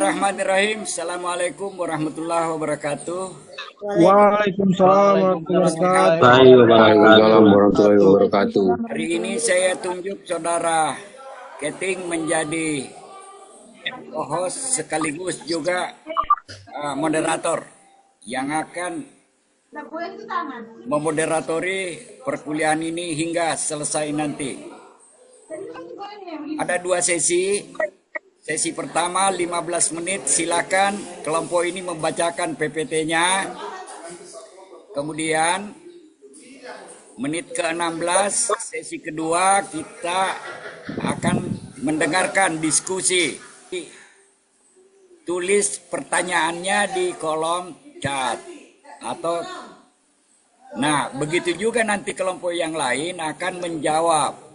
Bismillahirrahmanirrahim. Assalamualaikum warahmatullahi wabarakatuh. Waalaikumsalam warahmatullahi wabarakatuh. Waalaikumsalam warahmatullahi wabarakatuh. Hari ini saya tunjuk saudara Keting menjadi host sekaligus juga moderator yang akan memoderatori perkuliahan ini hingga selesai nanti. Ada 2 sesi. Sesi pertama 15 menit, silakan kelompok ini membacakan PPT-nya. Kemudian menit ke-16, sesi kedua kita akan mendengarkan diskusi. Tulis pertanyaannya di kolom chat begitu juga nanti kelompok yang lain akan menjawab.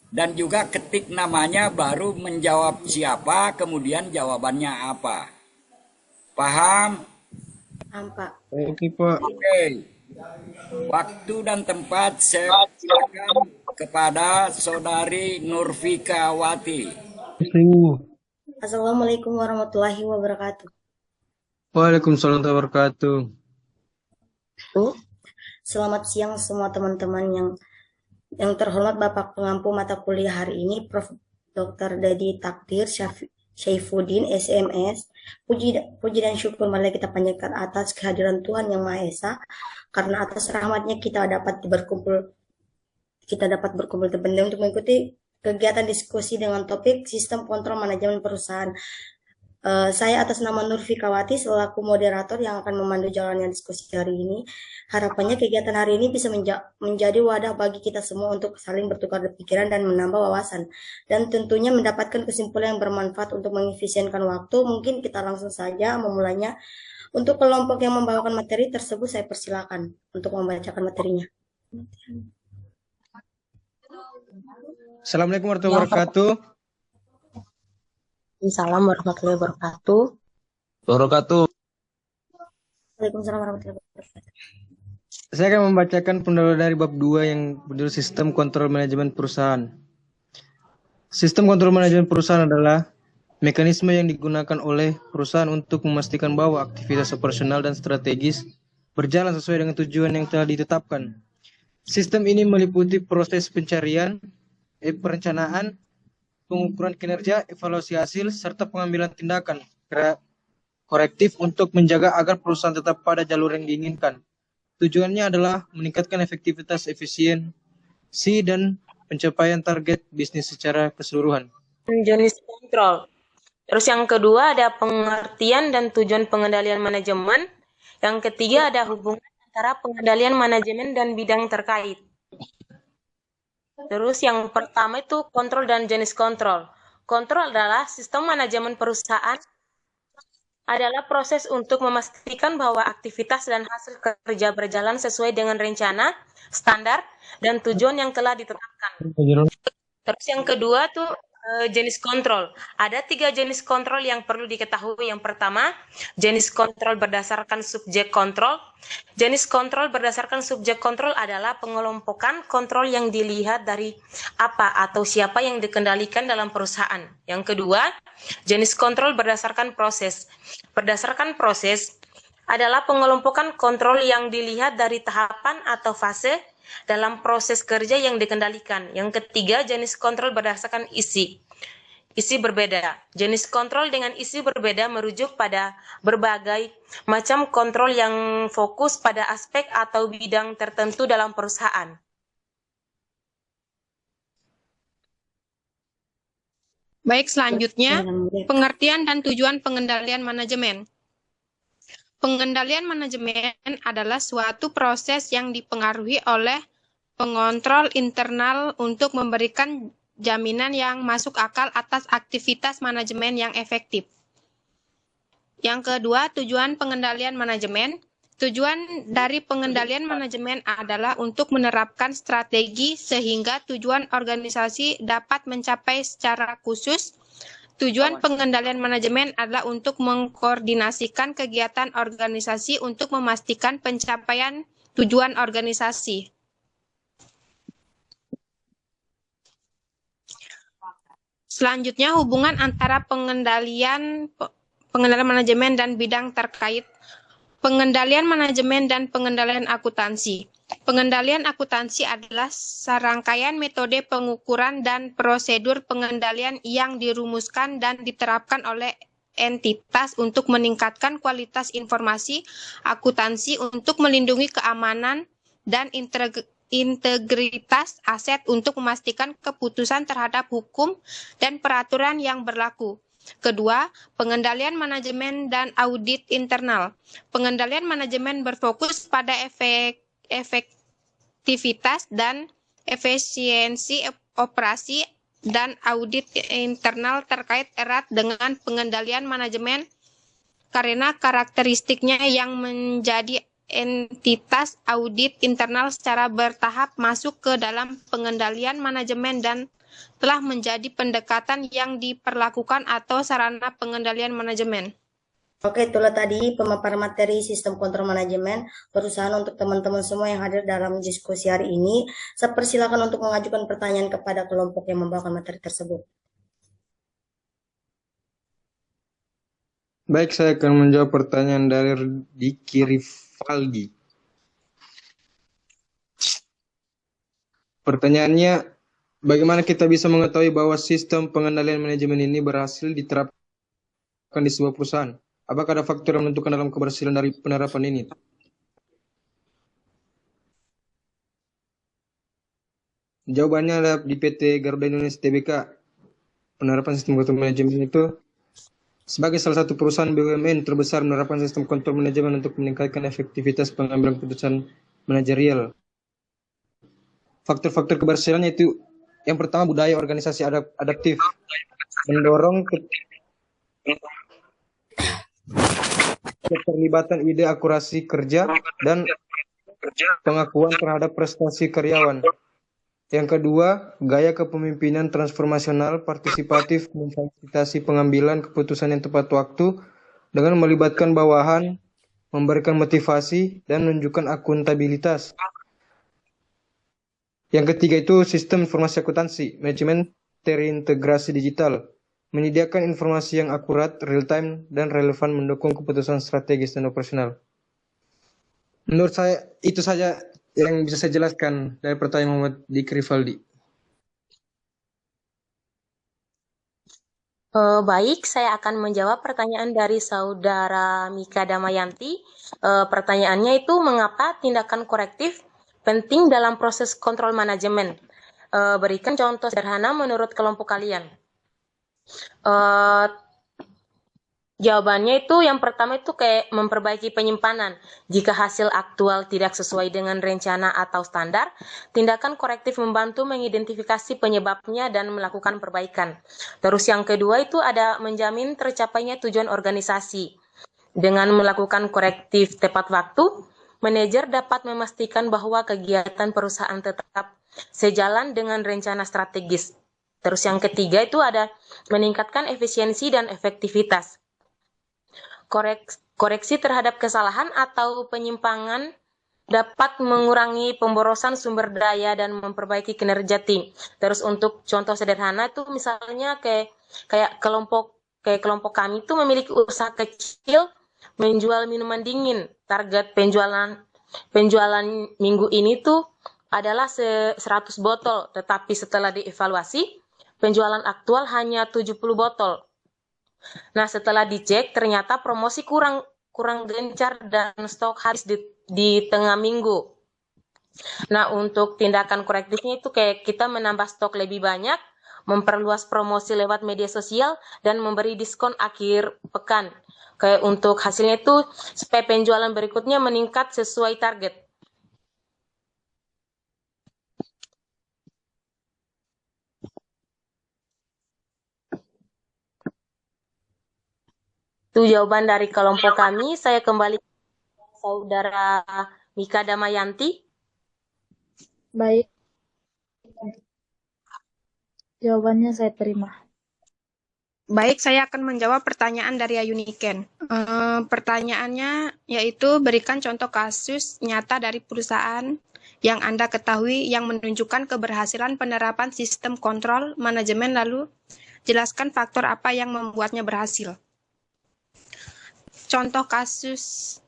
Dan juga ketik namanya baru menjawab siapa, kemudian jawabannya apa. Paham? Paham, Pak. Oke, Pak. Oke. Waktu dan tempat saya silakan kepada Saudari Nurfikawati. Assalamualaikum warahmatullahi wabarakatuh. Waalaikumsalam warahmatullahi wabarakatuh. Selamat siang semua teman-teman yang terhormat Bapak Pengampu mata kuliah hari ini, Prof. Dr. Dadi Takdir Syaifuddin, SMS. Puji dan syukur marilah kita panjatkan atas kehadiran Tuhan Yang Maha Esa, karena atas rahmatnya kita dapat berkumpul untuk mengikuti kegiatan diskusi dengan topik sistem kontrol manajemen perusahaan. Saya atas nama Nurfikawati selaku moderator yang akan memandu jalannya diskusi hari ini. Harapannya kegiatan hari ini bisa menjadi wadah bagi kita semua untuk saling bertukar pikiran dan menambah wawasan. Dan tentunya mendapatkan kesimpulan yang bermanfaat untuk mengefisienkan waktu. Mungkin kita langsung saja memulainya. Untuk kelompok yang membawakan materi tersebut saya persilakan untuk membacakan materinya. Assalamualaikum warahmatullahi wabarakatuh. Assalamualaikum warahmatullahi wabarakatuh. Waalaikumsalam warahmatullahi wabarakatuh. Saya akan membacakan pendahuluan dari bab 2 yang berjudul Sistem Kontrol Manajemen Perusahaan. Sistem kontrol manajemen perusahaan adalah mekanisme yang digunakan oleh perusahaan untuk memastikan bahwa aktivitas operasional dan strategis berjalan sesuai dengan tujuan yang telah ditetapkan. Sistem ini meliputi proses pencarian, perencanaan, pengukuran kinerja, evaluasi hasil, serta pengambilan tindakan korektif untuk menjaga agar perusahaan tetap pada jalur yang diinginkan. Tujuannya adalah meningkatkan efektivitas, efisiensi, dan pencapaian target bisnis secara keseluruhan. Jenis kontrol. Terus yang kedua ada pengertian dan tujuan pengendalian manajemen. Yang ketiga ada hubungan antara pengendalian manajemen dan bidang terkait. Terus yang pertama itu kontrol dan jenis kontrol. Kontrol adalah sistem manajemen perusahaan, adalah proses untuk memastikan bahwa aktivitas dan hasil kerja berjalan sesuai dengan rencana, standar, dan tujuan yang telah ditetapkan. Terus yang kedua tuh jenis kontrol. Ada 3 jenis kontrol yang perlu diketahui. Yang pertama, jenis kontrol berdasarkan subjek kontrol. Jenis kontrol berdasarkan subjek kontrol adalah pengelompokan kontrol yang dilihat dari apa atau siapa yang dikendalikan dalam perusahaan. Yang kedua, jenis kontrol berdasarkan proses. Berdasarkan proses adalah pengelompokan kontrol yang dilihat dari tahapan atau fase dalam proses kerja yang dikendalikan. Yang ketiga, jenis kontrol berdasarkan isi. Isi berbeda. Jenis kontrol dengan isi berbeda merujuk pada berbagai macam kontrol yang fokus pada aspek atau bidang tertentu dalam perusahaan. Baik, selanjutnya, pengertian dan tujuan pengendalian manajemen. Pengendalian manajemen adalah suatu proses yang dipengaruhi oleh pengontrol internal untuk memberikan jaminan yang masuk akal atas aktivitas manajemen yang efektif. Yang kedua, tujuan pengendalian manajemen. Tujuan dari pengendalian manajemen adalah untuk menerapkan strategi sehingga tujuan organisasi dapat mencapai secara khusus. Tujuan pengendalian manajemen adalah untuk mengkoordinasikan kegiatan organisasi untuk memastikan pencapaian tujuan organisasi. Selanjutnya, hubungan antara pengendalian manajemen dan bidang terkait. Pengendalian manajemen dan pengendalian akuntansi. Pengendalian akuntansi adalah serangkaian metode pengukuran dan prosedur pengendalian yang dirumuskan dan diterapkan oleh entitas untuk meningkatkan kualitas informasi akuntansi untuk melindungi keamanan dan integritas aset untuk memastikan keputusan terhadap hukum dan peraturan yang berlaku. Kedua, pengendalian manajemen dan audit internal. Pengendalian manajemen berfokus pada efektivitas dan efisiensi operasi, dan audit internal terkait erat dengan pengendalian manajemen karena karakteristiknya yang menjadi entitas audit internal secara bertahap masuk ke dalam pengendalian manajemen dan telah menjadi pendekatan yang diperlakukan atau sarana pengendalian manajemen. Oke, itulah tadi pemaparan materi sistem kontrol manajemen perusahaan untuk teman-teman semua yang hadir dalam diskusi hari ini. Saya persilakan untuk mengajukan pertanyaan kepada kelompok yang membawakan materi tersebut. Baik, saya akan menjawab pertanyaan dari Diki Rivaldi. Pertanyaannya, bagaimana kita bisa mengetahui bahwa sistem pengendalian manajemen ini berhasil diterapkan di sebuah perusahaan? Apakah ada faktor yang menentukan dalam keberhasilan dari penerapan ini? Jawabannya adalah di PT Garuda Indonesia Tbk. Penerapan sistem kontrol manajemen itu sebagai salah satu perusahaan BUMN terbesar menerapkan sistem kontrol manajemen untuk meningkatkan efektivitas pengambilan keputusan manajerial. Faktor-faktor keberhasilannya itu yang pertama budaya organisasi adaptif, mendorong keterlibatan ide akurasi kerja dan pengakuan terhadap prestasi karyawan. Yang kedua, gaya kepemimpinan transformasional, partisipatif, memfasilitasi pengambilan keputusan yang tepat waktu dengan melibatkan bawahan, memberikan motivasi, dan menunjukkan akuntabilitas. Yang ketiga itu sistem informasi akuntansi, manajemen terintegrasi digital, menyediakan informasi yang akurat, real-time, dan relevan mendukung keputusan strategis dan operasional. Menurut saya, itu saja yang bisa saya jelaskan dari pertanyaan Muhammad Diki Rivaldi. Baik, saya akan menjawab pertanyaan dari Saudara Mika Damayanti. Pertanyaannya itu, mengapa tindakan korektif penting dalam proses kontrol manajemen? Berikan contoh sederhana menurut kelompok kalian. Jawabannya itu yang pertama itu kayak memperbaiki penyimpanan. Jika hasil aktual tidak sesuai dengan rencana atau standar, tindakan korektif membantu mengidentifikasi penyebabnya dan melakukan perbaikan. Terus yang kedua itu ada menjamin tercapainya tujuan organisasi. Dengan melakukan korektif tepat waktu, manajer dapat memastikan bahwa kegiatan perusahaan tetap sejalan dengan rencana strategis. Terus yang ketiga itu ada meningkatkan efisiensi dan efektivitas. Koreksi terhadap kesalahan atau penyimpangan dapat mengurangi pemborosan sumber daya dan memperbaiki kinerja tim. Terus untuk contoh sederhana itu misalnya kayak kelompok kami itu memiliki usaha kecil menjual minuman dingin. Target penjualan minggu ini tuh adalah 100 botol, tetapi setelah dievaluasi penjualan aktual hanya 70 botol. Nah, setelah dicek ternyata promosi kurang gencar dan stok habis di tengah minggu. Nah, untuk tindakan korektifnya itu kayak kita menambah stok lebih banyak, memperluas promosi lewat media sosial, dan memberi diskon akhir pekan. Kayak untuk hasilnya itu supaya penjualan berikutnya meningkat sesuai target. Itu jawaban dari kelompok kami. Saya kembali ke Saudara Mika Damayanti. Baik. Jawabannya saya terima. Baik, saya akan menjawab pertanyaan dari Ayuniken. Pertanyaannya yaitu berikan contoh kasus nyata dari perusahaan yang Anda ketahui yang menunjukkan keberhasilan penerapan sistem kontrol manajemen lalu Jelaskan faktor apa yang membuatnya berhasil. Contoh kasus,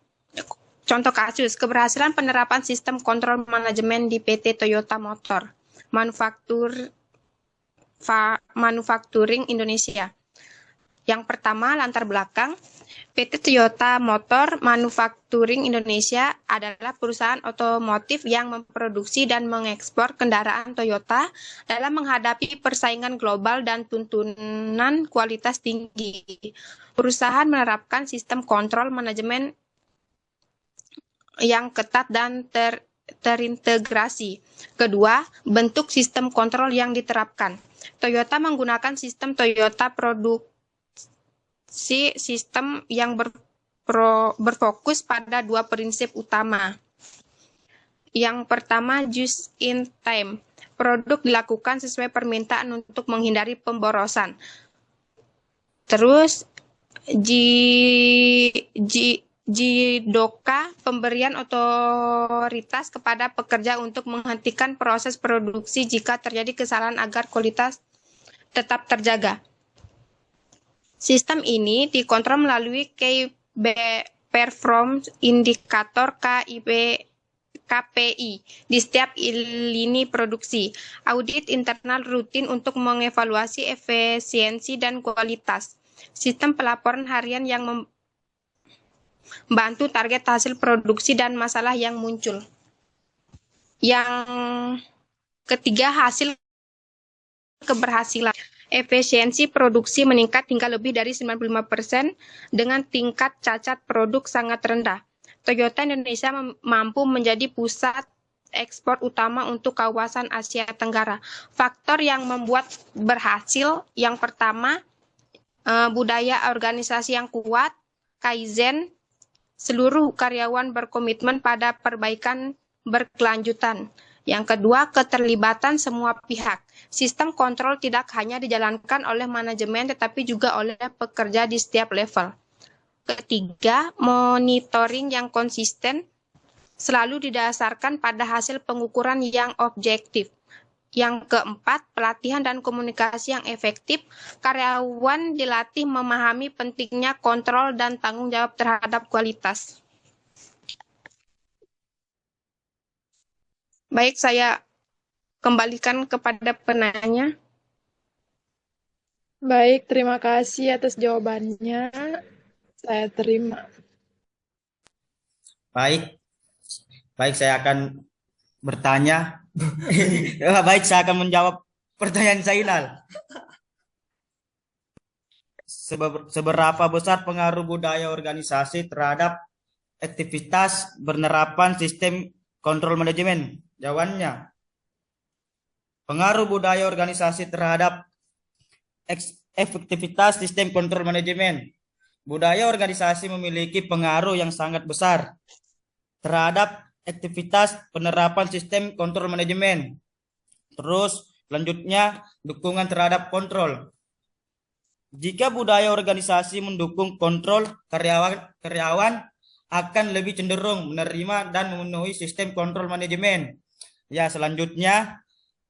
keberhasilan penerapan sistem kontrol manajemen di PT Toyota Motor Manufacturing Indonesia. Yang pertama, latar belakang. PT Toyota Motor Manufacturing Indonesia adalah perusahaan otomotif yang memproduksi dan mengekspor kendaraan Toyota dalam menghadapi persaingan global dan tuntunan kualitas tinggi. Perusahaan menerapkan sistem kontrol manajemen yang ketat dan terintegrasi. Kedua, bentuk sistem kontrol yang diterapkan. Toyota menggunakan sistem Toyota sistem yang berfokus pada dua prinsip utama. Yang pertama, just in time. Produk dilakukan sesuai permintaan untuk menghindari pemborosan. Terus, JIDOKA, pemberian otoritas kepada pekerja untuk menghentikan proses produksi jika terjadi kesalahan agar kualitas tetap terjaga. Sistem ini dikontrol melalui Key Performance Indicator KPI di setiap lini produksi. Audit internal rutin untuk mengevaluasi efisiensi dan kualitas. Sistem pelaporan harian yang membantu target hasil produksi dan masalah yang muncul. Yang ketiga, hasil keberhasilan. Efisiensi produksi meningkat hingga lebih dari 95% dengan tingkat cacat produk sangat rendah. Toyota Indonesia mampu menjadi pusat ekspor utama untuk kawasan Asia Tenggara. Faktor yang membuat berhasil, yang pertama, budaya organisasi yang kuat, Kaizen, seluruh karyawan berkomitmen pada perbaikan berkelanjutan. Yang kedua, keterlibatan semua pihak. Sistem kontrol tidak hanya dijalankan oleh manajemen, tetapi juga oleh pekerja di setiap level. Ketiga, monitoring yang konsisten selalu didasarkan pada hasil pengukuran yang objektif. Yang keempat, pelatihan dan komunikasi yang efektif. Karyawan dilatih memahami pentingnya kontrol dan tanggung jawab terhadap kualitas. Baik, saya kembalikan kepada penanya. Baik, terima kasih atas jawabannya. Saya terima. Baik, saya akan bertanya. Baik, saya akan menjawab pertanyaan Zainal. Seberapa besar pengaruh budaya organisasi terhadap aktivitas penerapan sistem kontrol manajemen? Jawabannya, pengaruh budaya organisasi terhadap efektivitas sistem kontrol manajemen. Budaya organisasi memiliki pengaruh yang sangat besar terhadap aktivitas penerapan sistem kontrol manajemen. Terus, selanjutnya, dukungan terhadap kontrol. Jika budaya organisasi mendukung kontrol, karyawan akan lebih cenderung menerima dan memenuhi sistem kontrol manajemen. Ya, selanjutnya,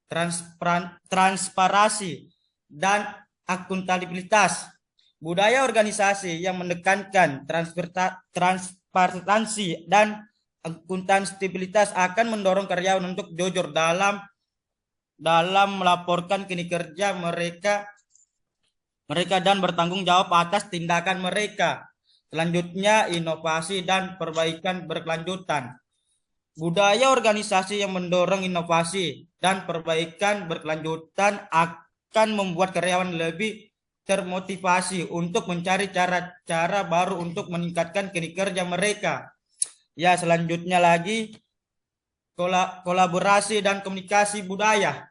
transparansi dan akuntabilitas. Budaya organisasi yang menekankan transparansi dan akuntabilitas akan mendorong karyawan untuk jujur dalam melaporkan kinerja mereka dan bertanggung jawab atas tindakan mereka. Selanjutnya, inovasi dan perbaikan berkelanjutan. Budaya organisasi yang mendorong inovasi dan perbaikan berkelanjutan akan membuat karyawan lebih termotivasi untuk mencari cara-cara baru untuk meningkatkan kinerja mereka. Ya, selanjutnya lagi, kolaborasi dan komunikasi budaya.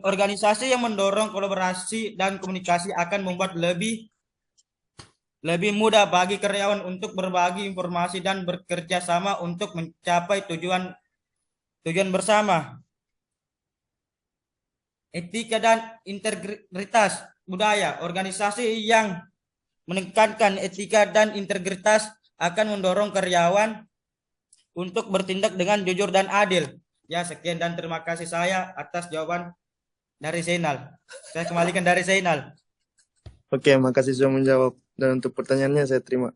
Organisasi yang mendorong kolaborasi dan komunikasi akan membuat lebih mudah bagi karyawan untuk berbagi informasi dan bekerja sama untuk mencapai tujuan bersama. Etika dan integritas budaya. Organisasi yang menekankan etika dan integritas akan mendorong karyawan untuk bertindak dengan jujur dan adil. Ya, sekian dan terima kasih saya atas jawaban dari Zainal. Saya kembalikan dari Zainal. Oke, makasih sudah menjawab. Dan untuk pertanyaannya saya terima.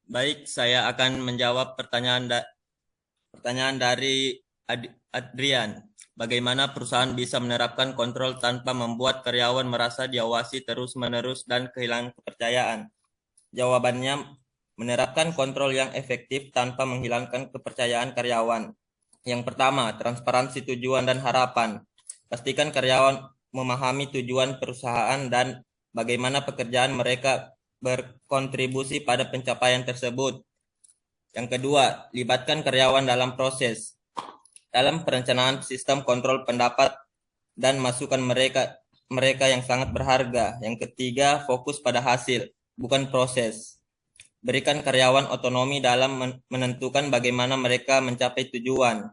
Baik, saya akan menjawab pertanyaan dari Adrian. Bagaimana perusahaan bisa menerapkan kontrol tanpa membuat karyawan merasa diawasi terus-menerus dan kehilangan kepercayaan? Jawabannya, menerapkan kontrol yang efektif tanpa menghilangkan kepercayaan karyawan. Yang pertama, transparansi tujuan dan harapan. Pastikan karyawan memahami tujuan perusahaan dan bagaimana pekerjaan mereka berkontribusi pada pencapaian tersebut. Yang kedua, libatkan karyawan dalam proses. Dalam perencanaan sistem kontrol pendapat dan masukan mereka yang sangat berharga. Yang ketiga, fokus pada hasil, bukan proses. Berikan karyawan otonomi dalam menentukan bagaimana mereka mencapai tujuan.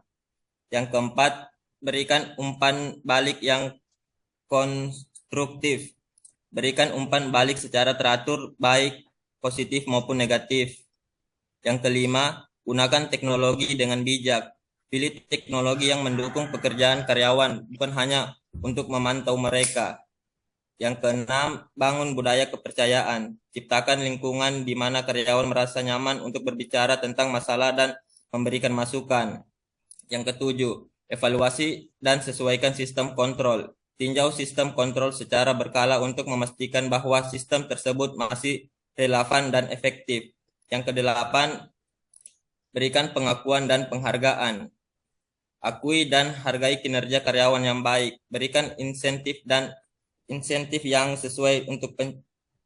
Yang keempat, berikan umpan balik yang konstruktif. Berikan umpan balik secara teratur, baik positif maupun negatif. Yang kelima, gunakan teknologi dengan bijak. Pilih teknologi yang mendukung pekerjaan karyawan, bukan hanya untuk memantau mereka. Yang keenam, bangun budaya kepercayaan. Ciptakan lingkungan di mana karyawan merasa nyaman untuk berbicara tentang masalah dan memberikan masukan. Yang ketujuh, evaluasi dan sesuaikan sistem kontrol. Tinjau sistem kontrol secara berkala untuk memastikan bahwa sistem tersebut masih relevan dan efektif. Yang kedelapan, berikan pengakuan dan penghargaan. Akui dan hargai kinerja karyawan yang baik. Berikan insentif yang sesuai untuk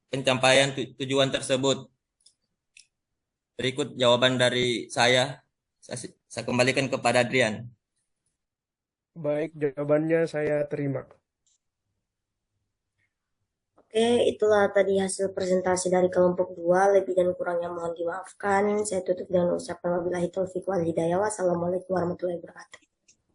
pencapaian tujuan tersebut. Berikut jawaban dari saya. Saya kembalikan kepada Adrian. Baik, jawabannya saya terima. Oke, itulah tadi hasil presentasi dari kelompok 2. Lebih dan kurangnya mohon dimaafkan. Saya tutup dengan ucapan wabillahi taufiq wal hidayah. Wassalamualaikum warahmatullahi wabarakatuh.